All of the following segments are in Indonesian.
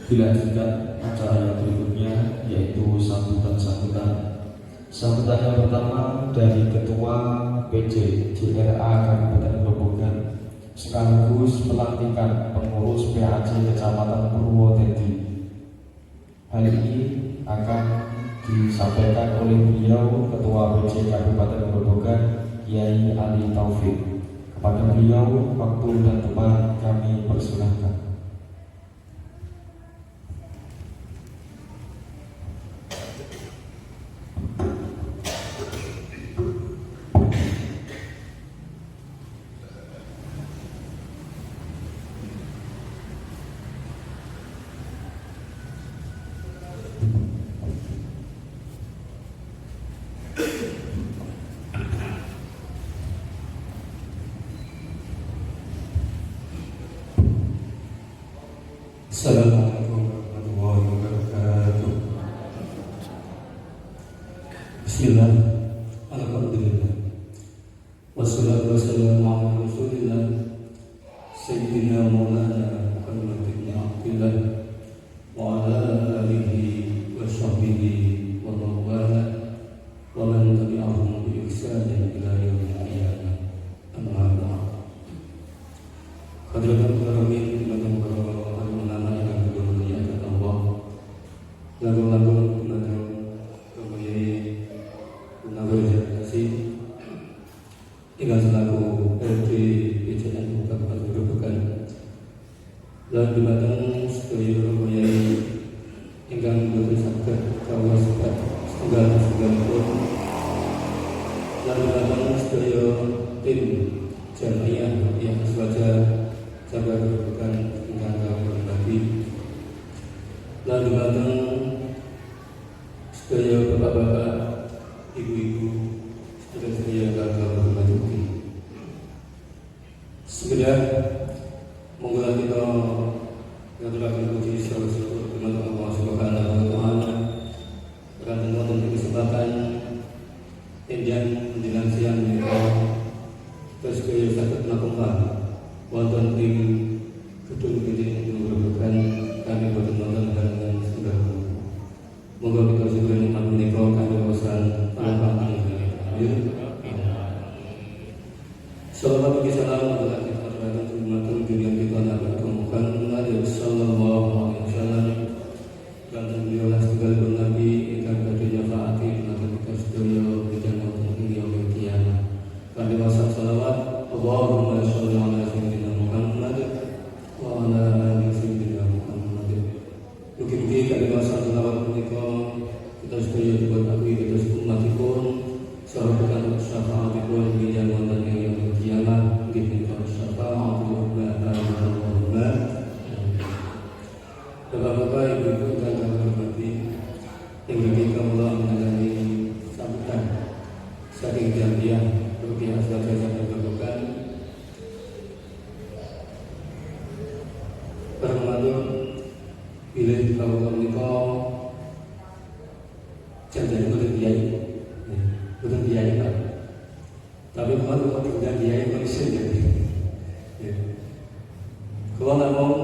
Dilanjutkan acara yang berikutnya, yaitu sambutan-sambutan. Sambutan yang pertama dari Ketua PJ JRA Kabupaten Grobogan sekaligus pelantikan pengurus PAJ Kecamatan Purwodadi. Hal ini akan disampaikan oleh beliau Ketua PJ Kabupaten Grobogan, Kiai Ali Taufik. Kepada beliau, waktu dan tempat kami persilahkan. Assalamualaikum warahmatullahi wabarakatuh. Bismillah, alhamdulillah, wassalatu wassalamu ala rasulillah Sayyidina Maulana Muhammad bin Abdillah wa ala alihi wa sahbihi wa mawala wa man tabi'ahum bi ihsanin ila yaumil qiyamah. Amma ba'd. Hadirin hadirin lagu-lagu dengan selaku RT PJN Kabupaten Grobogan lan dumateng sedaya rombongan ingkang boten saged kawula setunggal pun lan dumateng sedaya tim jamiah yang aswaja Jabar Grobogan ingkang kawula hormati lan dumateng sedaya bapak-bapak, ibu-ibu, sedaya kakak hormati. Sekedar monggo kita ngaturaken puji syukur dumateng Allah Subhanahu wa taala kanthi wonten kesempatan enjang menjelang siang menika terus kaya saged mlakukan wonten ing gedung PJ Grobogan kami boten wonten halangan sembah. Moga kita segera nikmat menika kanthi wawasan pangapun amin. Salawat bagi salam kepada kita terhadap umat dunia kita Nabi Muhammad sallallahu alaihi wasallam dan beliau segala nabi ingkang badhe nyafaati menawi kita sedaya bidang wonten ing yaumil qiyamah. Kanthi wawasan salawat Allahumma sholli ala sayyidina Muhammad wa ala ali sayyidina Muhammad. Mugi-mugi kanthi wawasan salawat menika kita sedaya dipun kita umatipun saha berkat syafaatipun bidang wonten ing yaumil qiyamah nggih menika syafaatipun Allahumma. Bapak-bapak, ibu-ibu ingkang kami hormati, ingkang kawula menangani sambutan saking jamiah rupiah aswaja Jabar Grobogan. Permatur bilih kawula menika janjane boten biayai. Boten biayai Pak. Tapi kalau tidak biayai kondisi jadi. Kalau namung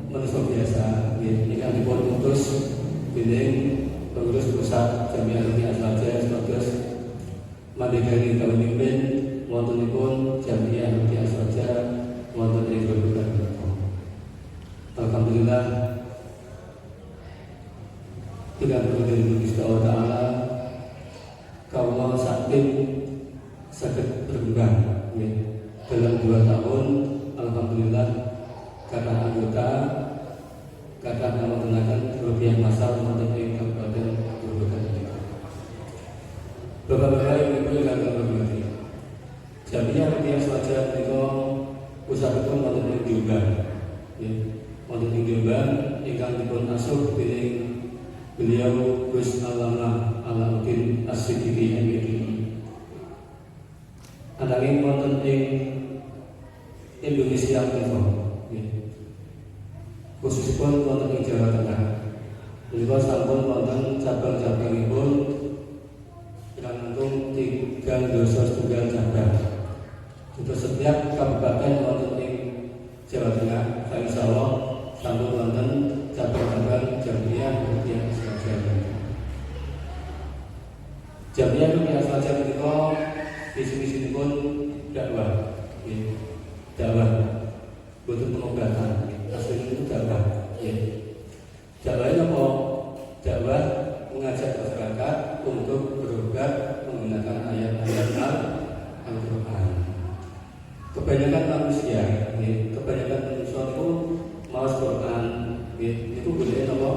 manusia biasa, ini kan dipun utus bining pengurus pusat Jamiah Rupiah Aswaja sebagai mandekani kawin mimpin wontenipun Jamiah Rupiah Aswaja wonten ing Grobogan. Alhamdulillah tidak perlu dari Gusti Allah Ta'ala kawula sakit saged berkembang dalam 2 tahun. Alhamdulillah kata anggota kata menggunakan rupiah masal wonten ing Kabupaten Grobogan. Bapak-bapak, ibu-ibu yang kami hormati, Jamiah Rupiah Aswaja menika pusatipun wonten ing Jombang. Wonten ing Jombang ingkang dipun asuh dening beliau Gus Allamah Alauddin As-Siddiqi MPD. Ananging wonten ing Indonesia menika, khususipun wonten ing Jawa Tengah, menika sampun wonten cabang-cabangipun langkung 3 dosa setunggal cabang. Untuk setiap kabupaten wonten ing Jawa Tengah, insyaallah sampun wonten cabang-cabang bentuk pengobatan. Aslinya itu dakwah. Ya. Dakwahnya apa? Dakwah mengajak masyarakat untuk berobat menggunakan ayat-ayat Al-Quran. Kebanyakan manusia itu mau Quran, itu boleh apa?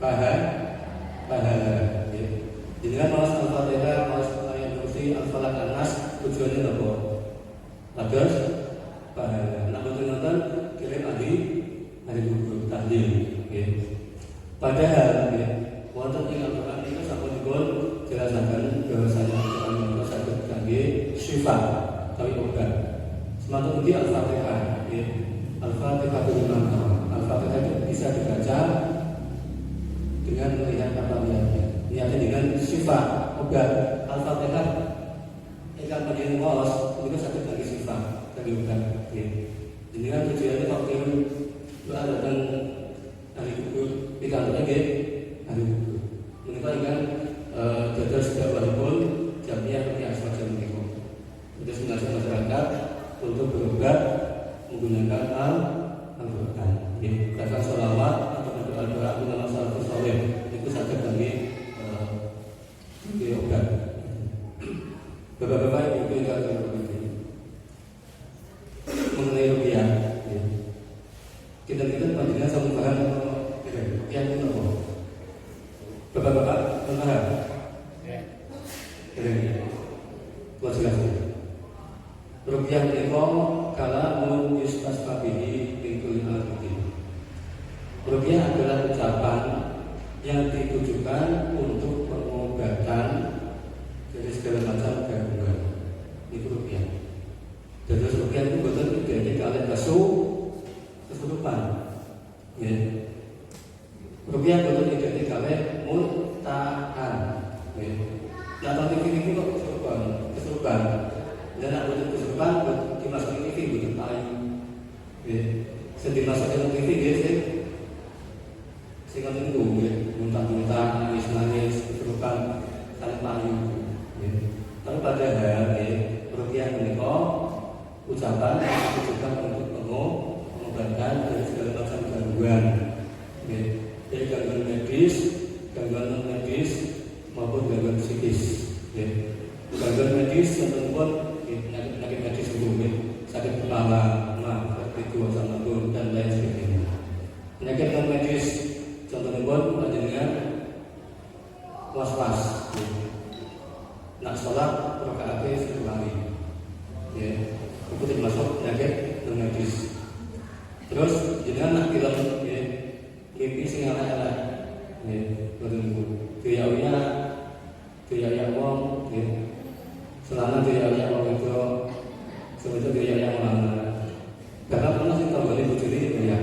Pahala. Jadi kan mau Al-Fatihah, mau ayat kursi, Al-Falaq, An-Nas, tujuannya apa? Agar pahala. Nah betul-betul kirim hari guru tahlil. Padahal wonten ing Al-Quran itu sampun dipun jelasaken bahwasanya Al-Quran menika saged kangge syifa tapi obat. Semacam ugi Al-Fatihah, Al-Fatihah itu gimana? Al-Fatihah itu bisa dibaca dengan melihat kata niatnya dengan syifa obat. Al-Fatihah ikan menjadi wawas itu sakit lagi syifa lagi obat. Jadi kan tujuannya waktu itu ada dan hari kubur di kantornya hari kubur. Menikah ikan jadwal setiap hari pun jamnya seperti semacam itu. Terus mengajak masyarakat untuk berobat menggunakan Al-Quran. Kata sholawat atau berdoa menggunakan salafus saleh itu sakit lagi obat. Bapak-bapak ibu yang mengenai rupiah, kita panjenengan sama paham rupiah itu apa? Bapak-bapak paham? Buat jelaskan. Rupiah itu kalamun yustasfabihi bingkul al-budi. Rupiah adalah ucapan yang ditujukan untuk pengobatan dari segala macam gangguan. Itu rupiah. Dan rupiah itu betul identik kalian kesurupan. Rupiah betul identik kalian mutahan. Nah tapi ini kok kesurupan. Dan nak betul kesurupan dimasukin TV betul paling. Sedimasukin TV dia sehingga tunggu muntah-muntah, nangis-nangis, kesurupan, saling paling. Tapi padahal rupiah menika ucapan yang ditujukan untuk mengobatkan dari segala macam gangguan. Jadi gangguan medis, gangguan non medis maupun gangguan psikis. Gangguan medis tentukan penyakit medis itu sakit kepala, itu sama turun dan lain sebagainya. Penyakit non medis contohnya buat dengan was-was. Nak sholat rakaat sekali, itu termasuk penyakit non medis. Terus jangan nak bilang mimpi sing elek-elek, tuyaunya wong, selama tuyaunya wong itu sebetulnya tuyaunya wong karena pernah sih tahu balik bujuri ya,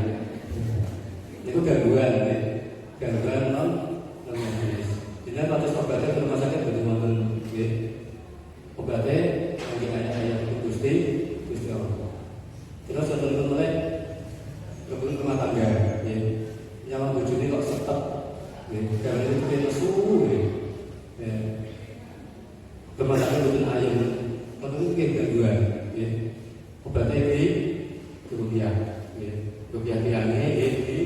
itu gangguan non medis. Jadi batas obatnya ke rumah sakit betul-betul. Obatnya lagi ayat itu Gusti Allah. Terus teman-teman mulai berhubung rumah tangga, nyawa bujuni kok setep, karena itu dia suhu, rumah tangga betul ayam, itu kayak gangguan, obatnya ini rupiah bilangnya di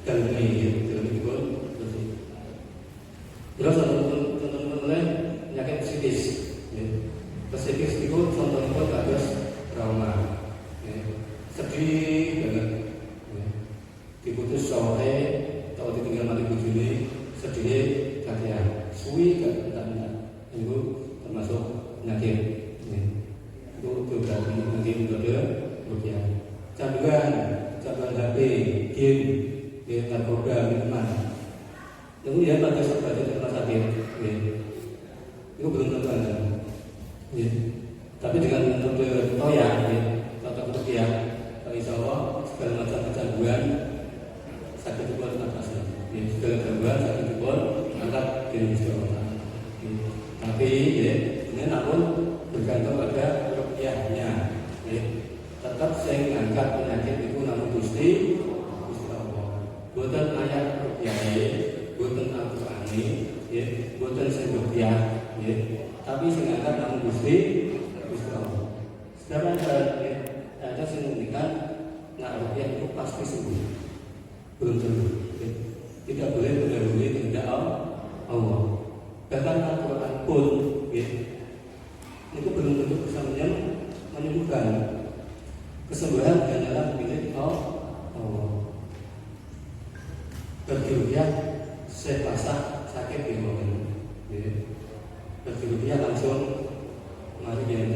dalam ini pun terus teman-teman mulai penyakit psikis. Psikis itu contohnya kasus trauma, sedih banget, diputus sore atau ditinggal mati bujuni, sedih kakian, suwi kan, itu termasuk penyakit. Itu berarti nanti metode rupiah. Canduan HP, game, narkoba, minuman. Kemudian pada saat di rumah sakit, itu belum tentu. Tapi dengan metode toya, atau rupiah, insya Allah segala macam kecanduan sakit itu pun atasi. Segala gangguan sakit itu pun angkat diri Allah. Tapi ini namun bergantung pada rupiahnya. Tetap saya mengangkat penyakit itu namun Gusti Allah. Bukan ayat rupiah, bukan Al-Quran, bukan saya rupiah, tapi saya mengangkat namun Gusti Allah. Sekarang ada ada yang menginginkan nak rupiah itu pasti sembuh, belum tentu. Tidak boleh mendahului kehendak Allah. Bahkan Al-Quran pun, itu belum tentu bisa menyembuhkan. Kesembuhan hanyalah milik Allah. Pergi rupiah, saya pasang sakit di bawah. Pergi rupiah langsung mari dia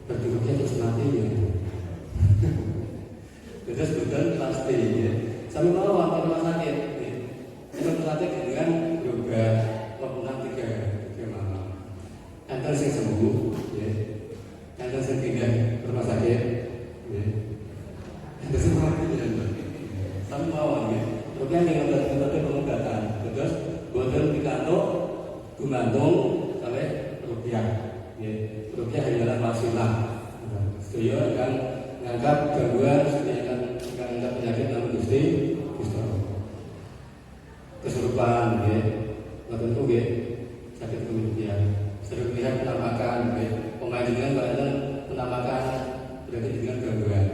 pergi rupiah terus mati ya. Terus betul pasti ya. Sampai mau apa rumah sakit? Rumah sakit dengan yoga, pernah tiga malam. Antar sing sembuh, ya. Antar sing pindah rumah sakit, ya. Antar sing mati ya. Sampai mau ya. Rupiah yang ngerti pengobatan, terus boten pikantuk gumantung sampai rupiah. Ya, rupiah hanyalah wasilah. Sedaya akan menganggap gangguan, sedaya akan menganggap penyakit namun Gusti kesurupan, ya, boten ku ya, sakit rupiah. Sering lihat penampakan, ya, pemain dengan penampakan berarti dengan gangguan,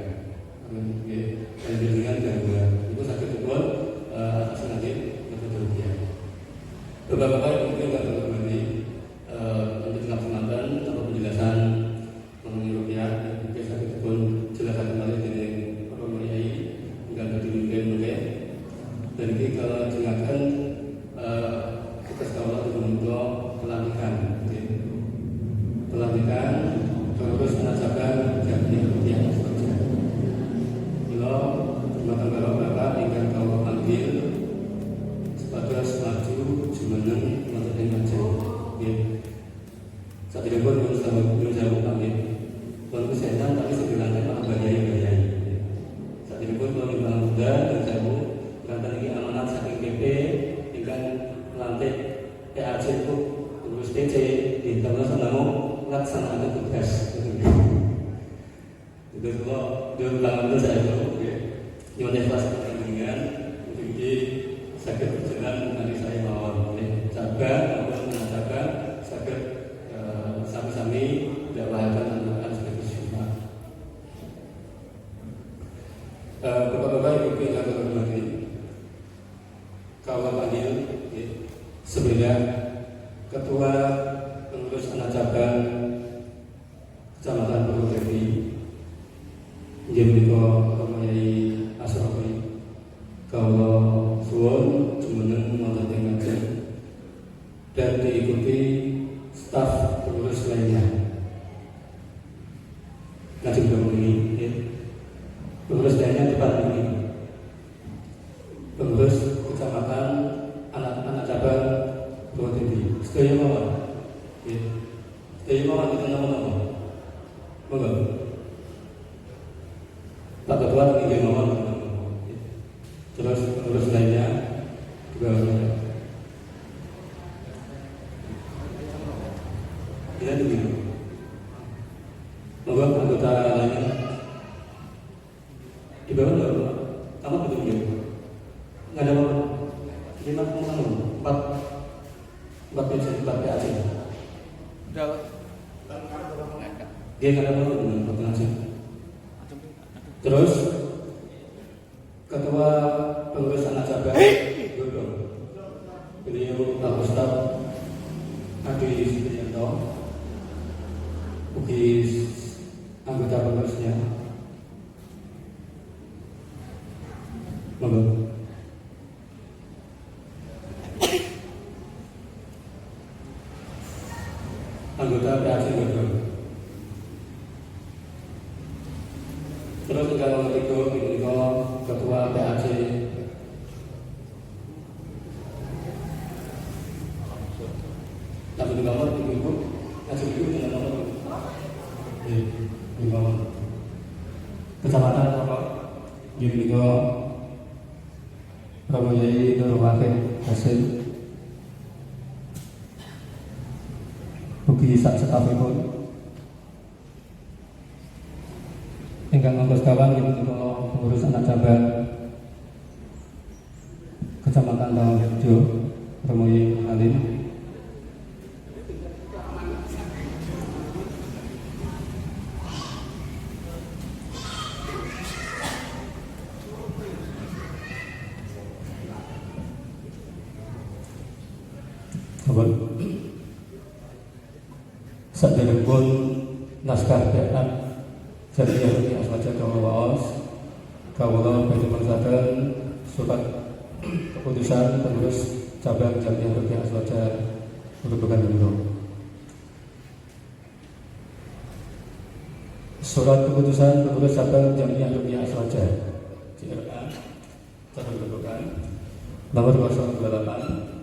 ya, dengan gangguan itu sakit pun atas nanti rupiah. Bapak-bapak mungkin nggak terkembali untuk kesempatan atau penjelasan mengenai rupiah. Mungkin sakit pun jelaskan kembali dari Pak Kiai nggak mungkin. Dan ini kalau jelaskan kita sekolah untuk pelantikan terus menajakan jadi rupiah saja. Kalau terima Bapak ingin kau panggil sebagai maju jumeneng menjadi macam saat ini pun belum jauh kami walaupun saya tapi sebenarnya malah bayai saat ini pun belum muda dan jauh karena ini amanat saking PP dengan melantik PAC itu urus PC di tahun selama melaksanakan tugas itu kalau dia ulang itu saya tahu motivasi pertandingan jadi sakit berjalan nanti saya mau jaga sakit sami-sami tidak bahagian anak seperti semua. Bapak-bapak ibu yang kami hormati, kawan panggil sebenarnya ketua pengurus anak cabang Kecamatan Purworejo Jemiko Kiai Asrofi kalau suwon jumeneng wonten ing ngajeng dan diikuti staf pengurus lainnya. Ngajeng ini, pengurus lainnya depan ini, pengurus kecamatan anak cabang Purworejo. Sedaya mawon, sedaya mawon kita nama-nama. Monggo. Pak Ketua ingin mawon. Terus pengurus lainnya juga tidak begitu. Monggo anggota lainnya di bawah dulu. Kamu betul begitu. Nggak ada apa. 4 PAC. Dia nggak ada apa dengan pertengahan. Terus ketua pengurus anak cabang beliau Pak Ustaz Adi Supriyanto, bagi anggota pengurusnya. Monggo. Anggota PAC Godong. Terus juga nomor 3 ketua PAC tapi nomor 3 kasih itu dengan nomor nomor kecamatan apa di Prabowo Yai Nur Wahid Hasil bagi sak setafipun ingkang nganggus kawan menika pengurus anak cabang Kecamatan Tawangrejo Romoyi Halim. Saderengipun naskah beat Jamiyah Ruqyah Aswaja kawula waos, kawula badhe mangsakaken surat keputusan pengurus cabang Jamiyah Ruqyah Aswaja Grobogan menika. Surat keputusan pengurus cabang Jamiyah Ruqyah Aswaja JRA cabang Grobogan nomor 028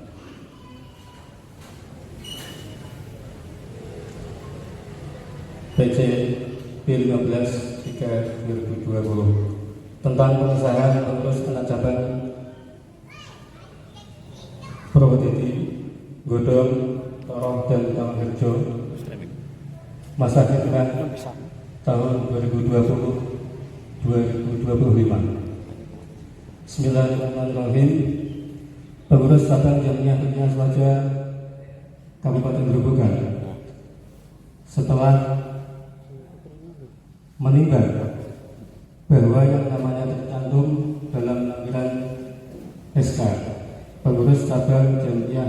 PC P15 3/2020 tentang pengesahan pengurus anak cabang Purwodadi, Godong, Toroh, dan Tamanharjo masa khidmat tahun 2020-2025. Bismillahirrahmanirrahim. Pengurus cabang Jamiyah Ruqyah Aswaja Kabupaten Grobogan setelah menimbang bahwa yang namanya tercantum dalam lampiran SK pengurus cabang Jamiyah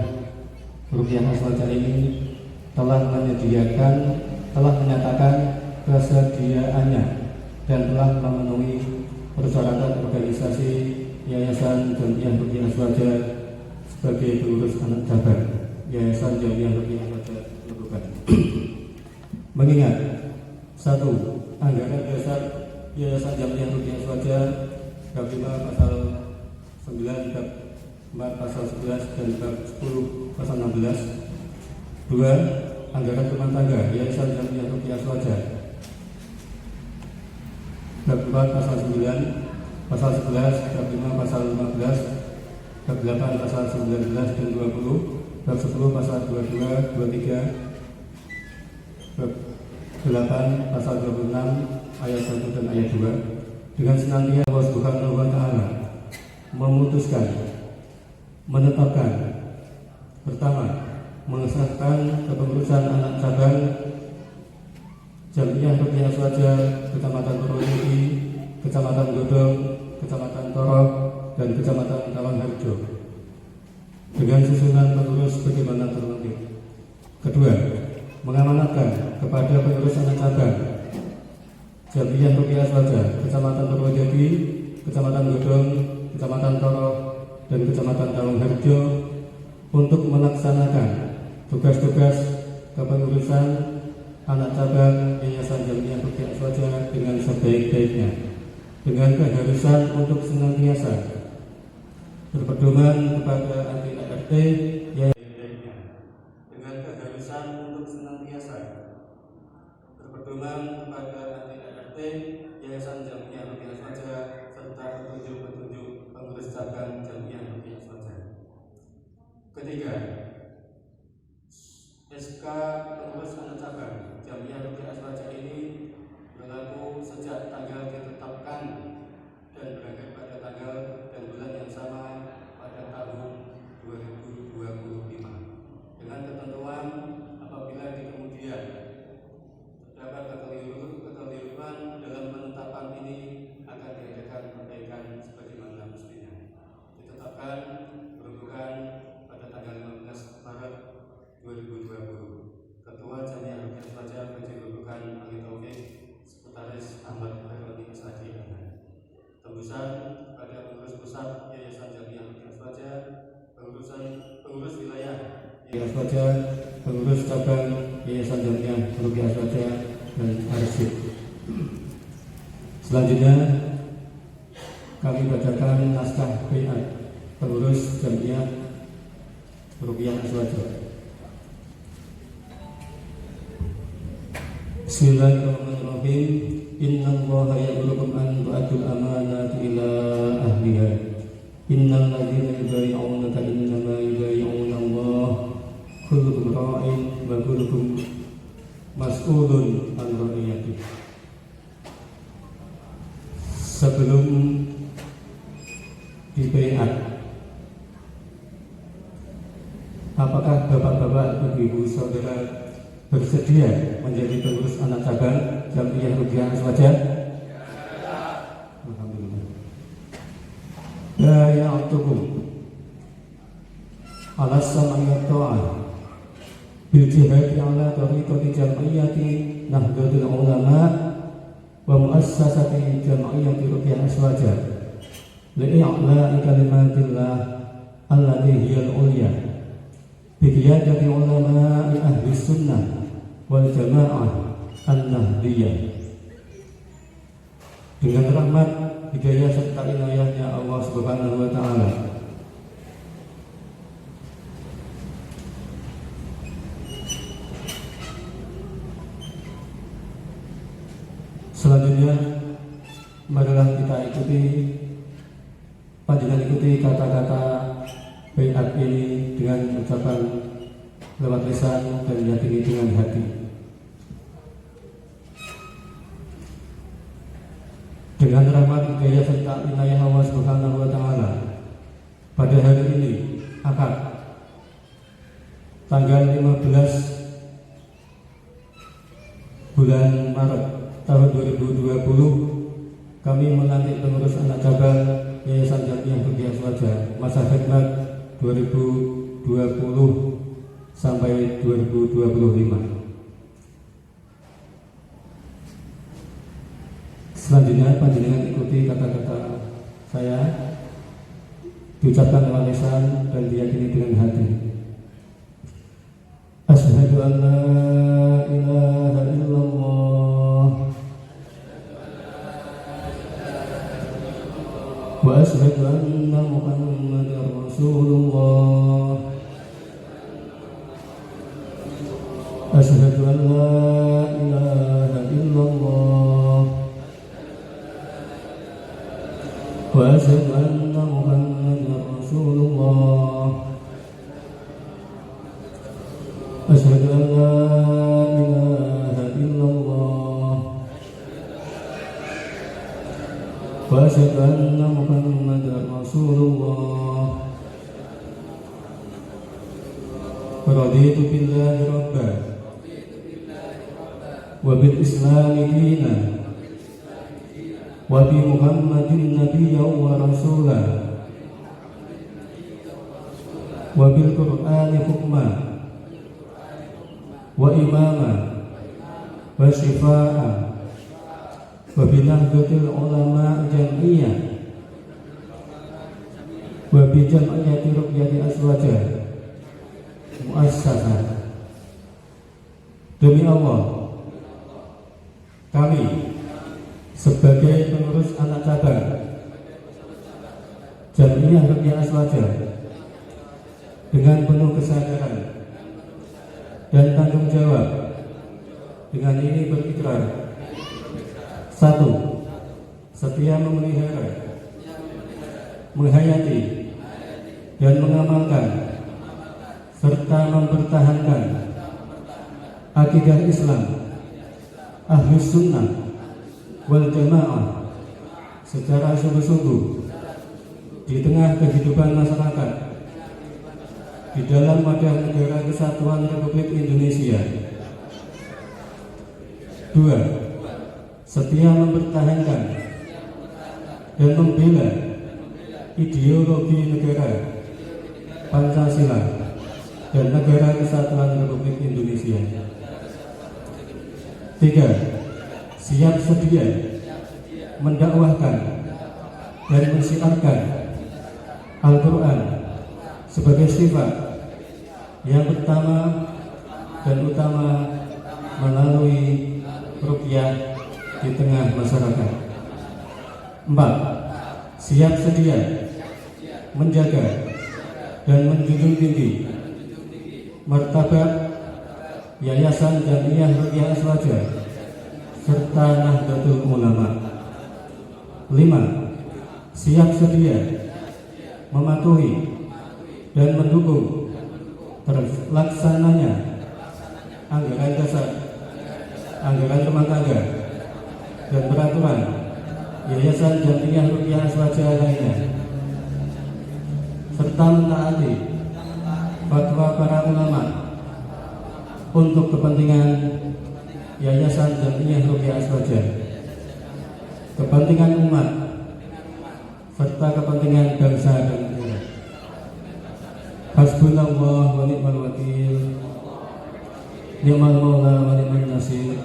Ruqyah Aswaja ini telah menyatakan kesediaannya dan telah memenuhi persyaratan organisasi Yayasan Jamiyah Ruqyah Aswaja sebagai pengurus anak cabang Yayasan Jamiyah Ruqyah Aswaja Grobogan. Mengingat 1. Anggaran dasar Yayasan Jamiyah Ruqyah Aswaja bab 5 pasal 9, bab 4 pasal 11 dan bab 10 pasal 16. 2. Anggaran rumah tangga Yayasan Jamiyah Ruqyah Aswaja bab 4 pasal 9 pasal 11, bab 5 pasal 15, bab 8 pasal 19 dan 20, bab 10 pasal 22, 23, bab 8 pasal 26 ayat 1 dan ayat 2 dengan senantiasa Allah Subhanahu wa taala memutuskan, menetapkan, pertama, mengesahkan kepengurusan anak cabang Jamiyah Ruqyah Aswaja Kecamatan Purwodadi, Kecamatan Godong, Kecamatan Toroh, dan Kecamatan Tamanharjo dengan susunan pengurus bagaimana terlampir. Kedua, mengamanatkan kepada pengurus anak cabang Jamiyah Ruqyah Aswaja Kecamatan Purwodadi, Kecamatan Godong, Kecamatan Toroh, dan Kecamatan Tamanharjo untuk melaksanakan tugas-tugas kepengurusan anak cabang Yayasan Jamiyah Ruqyah Aswaja dengan sebaik-baiknya, dengan keharusan untuk senantiasa berpedoman kepada anti-RT dengan keharusan untuk senantiasa berpedoman kepada anti-RT Yayasan Jamiyah Ruqyah Aswaja serta petunjuk-petunjuk pengurus cabang Jamiyah Ruqyah Aswaja. Ketiga, SK pengurus anak cabang Jamiyah Ruqyah Aswaja ini berlaku sejak tanggal ditetapkan dan berakhir pada tanggal dan bulan yang sama pada tahun 2025 dengan ketentuan apabila di kemudian terdapat kekeliruan dalam penetapan ini akan diadakan perbaikan sebagaimana mestinya. Ditetapkan Grobogan pada tanggal 15 Maret 2020. Ketua Jamiyah Ruqyah Aswaja PJ Grobogan Ali Taufik, Sekretaris Ahmad Khaironi SAG. Tembusan pada pengurus pusat Yayasan Jamiyah Ruqyah Aswaja, pengurus wilayah Yayasan Aswaja, pengurus cabang Yayasan Jamiyah Ruqyah Aswaja, dan arsip. Selanjutnya kami bacakan naskah baiat pengurus Jamiyah Ruqyah Aswaja. Bismillahirrahmanirrahim. Innallaha ya'murukum an tu'addul amanati ila ahliha. Innal ladzina yubayyi'unaka innama yubayyi'una Allah. Kullukum ra'in wa kullukum mas'ulun an ra'iyatihi. Sebelum dibaiat, apakah bapak-bapak, ibu-ibu, saudara bersedia menjadi pengurus anak cabang Jamiyah Ruqyah Aswaja? Alhamdulillah. Bay'atukum ala sam'i wa ta'ah bil jihad ala tariqati jam'iyyati Nahdlatul Ulama wa muassasati jam'iyyati Ruqyah Aswaja li'i'la'i kalimatillah allati hiyal ulya bi qiyadati ulama'i ahli sunnah wal jamaah an-nahdiyah. Dengan rahmat, hidayah serta inayahnya Allah Subhanahu wa taala, selanjutnya marilah kita ikuti kata-kata baiat ini dengan ucapan lewat lisan dan yakini dengan hati. Dengan rahmat, hidayah serta inayah Allah Subhanahu wa taala, pada hari ini Ahad tanggal 15 bulan Maret tahun 2020, kami melantik pengurus anak cabang Yayasan Jam'iyah Ruqyah Aswaja masa khidmat 2020 sampai 2025. Selanjutnya panjenengan ikuti kata-kata saya diucapkan lewat lisan dan diyakini dengan hati. Asyhadu an la ilaha illallah wa asyhadu anna Muhammadar Rasulullah. Asyhadu an la ilaha illallah wa asyhadu anna Muhammadar Rasulullah. Asyhadu an la ilaha illallah wa asyhadu anna Muhammadar Rasulullah. Raditu billahi rabban wa bil islami dinan wa bi Muhammadin nabiyyan wa rasulah wa bil Qur'ani hukman wa imama wa syifa'a wa bi Nahdlatul Ulama jam'iyah wa bi jam'iyyati Ruqyah Aswaja muassasah. Demi Allah, kami sebagai pengurus anak cabang Jam'iyah Ruqyah Aswaja dengan penuh kesadaran dan tanggung jawab dengan ini berikrar: 1. Setia memelihara, menghayati dan mengamalkan serta mempertahankan akidah Islam Ahlus Sunnah wal Jamaah secara sungguh-sungguh di tengah kehidupan masyarakat di dalam wadah negara Kesatuan Republik Indonesia. 2. Setia mempertahankan dan membela ideologi negara Pancasila dan negara Kesatuan Republik Indonesia. 3. Siap sedia mendakwahkan dan mensiarkan Al-Quran sebagai sifat yang pertama dan utama melalui ruqyah di tengah masyarakat. 4. Siap sedia menjaga dan menjunjung tinggi martabat Yayasan Jam'iyah Ruqyah Aswaja serta Nahdlatul Ulama. 5. Siap sedia mematuhi dan mendukung terlaksananya anggaran dasar, anggaran rumah tangga, dan peraturan Yayasan Jam'iyah Ruqyah Aswaja lainnya, serta mentaati fatwa para ulama untuk kepentingan Yayasan Jam'iyah Ruqyah Aswaja, kepentingan umat, serta kepentingan bangsa dan negara. Hasbunallah wa ni'mal wakil. ni'mal maula wa ni'man nasir.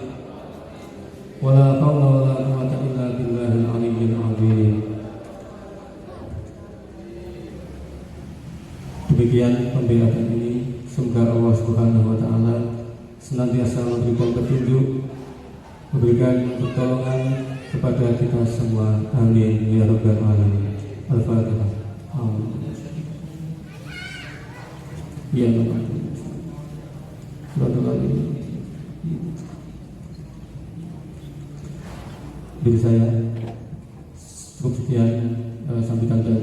Wala haula wala quwwata illa billahil aliyyil azim. Demikian pembelajaran ini, semoga Allah Subhanahu wa taala senantiasa memberikan petunjuk, memberikan pertolongan kepada kita semua. Amin ya rabbal alamin. Al-Fatihah. Amin. Ya Allah. Dari saya cukup sekian, sampaikan dan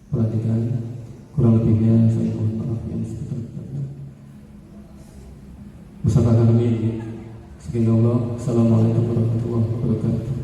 perhatikan. Kurang lebihnya saya mohon maaf yang sebesar-besarnya. Bersama kami, sekian Allah. Assalamualaikum warahmatullahi wabarakatuh.